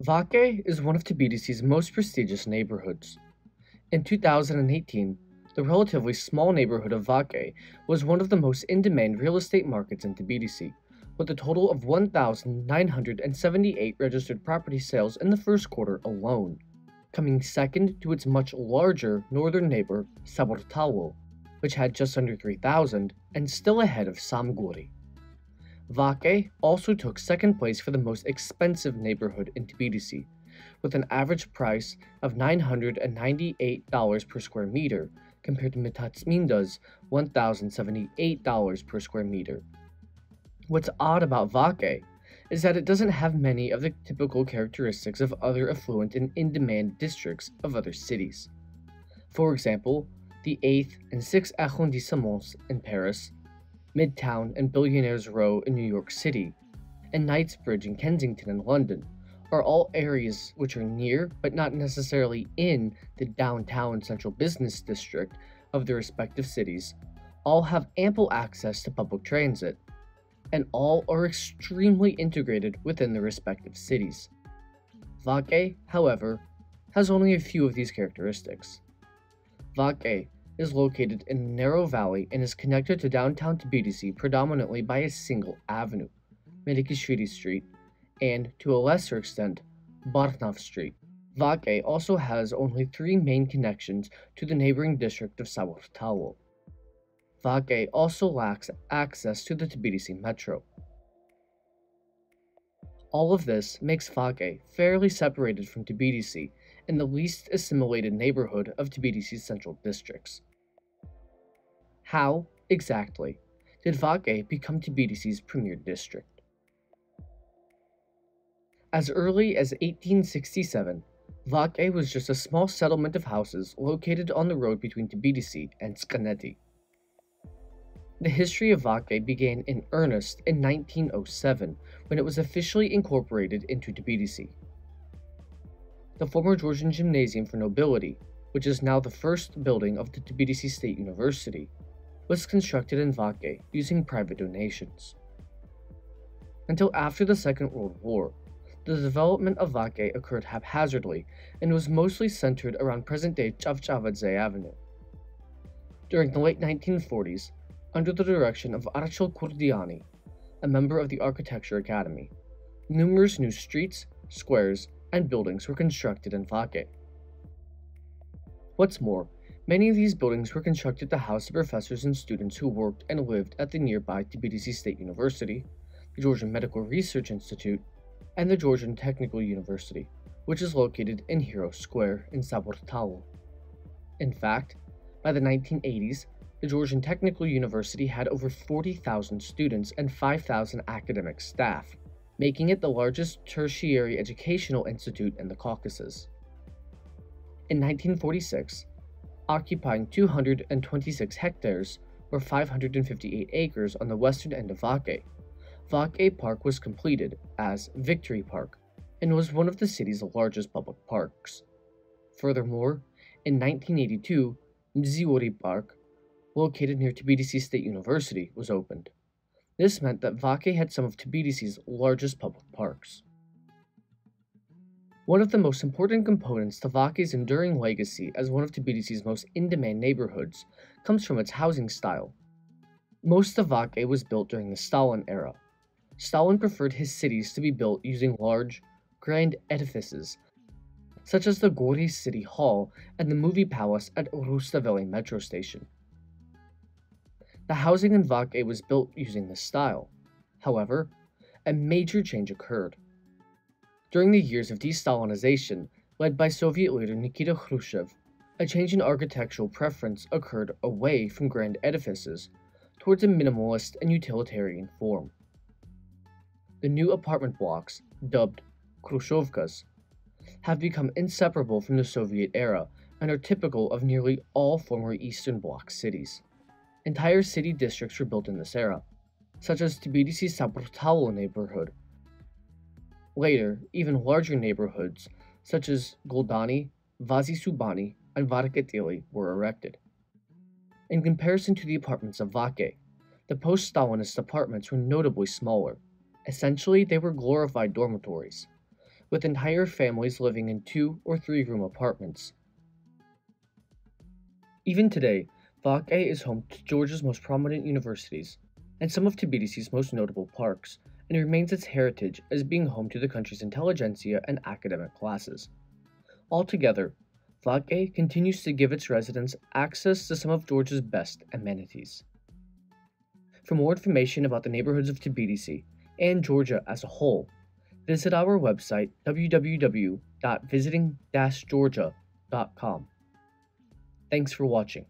Vake is one of Tbilisi's most prestigious neighborhoods. In 2018, the relatively small neighborhood of Vake was one of the most in-demand real estate markets in Tbilisi, with a total of 1,978 registered property sales in the first quarter alone, coming second to its much larger northern neighbor Sabortalo, which had just under 3,000 and still ahead of Samguri. Vake also took second place for the most expensive neighborhood in Tbilisi, with an average price of $998 per square meter compared to Mitatsminda's $1,078 per square meter. What's odd about Vake is that it doesn't have many of the typical characteristics of other affluent and in-demand districts of other cities. For example, the 8th and 6th arrondissements in Paris, Midtown and Billionaires Row in New York City, and Knightsbridge in Kensington in London are all areas which are near but not necessarily in the downtown central business district of their respective cities, all have ample access to public transit, and all are extremely integrated within their respective cities. Vake, however, has only a few of these characteristics. Vake is located in a narrow valley and is connected to downtown Tbilisi predominantly by a single avenue, Melikishvili Street, and, to a lesser extent, Barnav Street. Vake also has only three main connections to the neighboring district of Sabortalo. Vake also lacks access to the Tbilisi Metro. All of this makes Vake fairly separated from Tbilisi in the least assimilated neighborhood of Tbilisi's central districts. How, exactly, did Vake become Tbilisi's premier district? As early as 1867, Vake was just a small settlement of houses located on the road between Tbilisi and Skaneti. The history of Vake began in earnest in 1907 when it was officially incorporated into Tbilisi. The former Georgian Gymnasium for Nobility, which is now the first building of the Tbilisi State University, was constructed in Vake using private donations. Until after the Second World War, the development of Vake occurred haphazardly and was mostly centered around present-day Chavchavadze Avenue. During the late 1940s, under the direction of Archil Kurdiani, a member of the Architecture Academy, numerous new streets, squares, and buildings were constructed in Vake. What's more, many of these buildings were constructed to house the professors and students who worked and lived at the nearby Tbilisi State University, the Georgian Medical Research Institute, and the Georgian Technical University, which is located in Hero Square in Sabortalo. In fact, by the 1980s, the Georgian Technical University had over 40,000 students and 5,000 academic staff, making it the largest tertiary educational institute in the Caucasus. In 1946, occupying 226 hectares, or 558 acres on the western end of Vake, Vake Park was completed as Victory Park and was one of the city's largest public parks. Furthermore, in 1982, Mziori Park, located near Tbilisi State University, was opened. This meant that Vake had some of Tbilisi's largest public parks. One of the most important components to Vake's enduring legacy as one of Tbilisi's most in-demand neighborhoods comes from its housing style. Most of Vake was built during the Stalin era. Stalin preferred his cities to be built using large, grand edifices, such as the Gori City Hall and the Movie Palace at Rustaveli Metro Station. The housing in Vake was built using this style. However, a major change occurred. During the years of de-Stalinization, led by Soviet leader Nikita Khrushchev, a change in architectural preference occurred away from grand edifices towards a minimalist and utilitarian form. The new apartment blocks, dubbed Khrushchevkas, have become inseparable from the Soviet era and are typical of nearly all former Eastern Bloc cities. Entire city districts were built in this era, such as Tbilisi's Sabortalo neighborhood. Later, even larger neighborhoods, such as Goldani, Vazi-Subani, and Varketili, were erected. In comparison to the apartments of Vake, the post-Stalinist apartments were notably smaller. Essentially, they were glorified dormitories. with entire families living in 2 or 3-room apartments. Even today, Vake is home to Georgia's most prominent universities and some of Tbilisi's most notable parks, and remains its heritage as being home to the country's intelligentsia and academic classes. Altogether, Vake continues to give its residents access to some of Georgia's best amenities. For more information about the neighborhoods of Tbilisi and Georgia as a whole, visit our website www.visiting-georgia.com. Thanks for watching.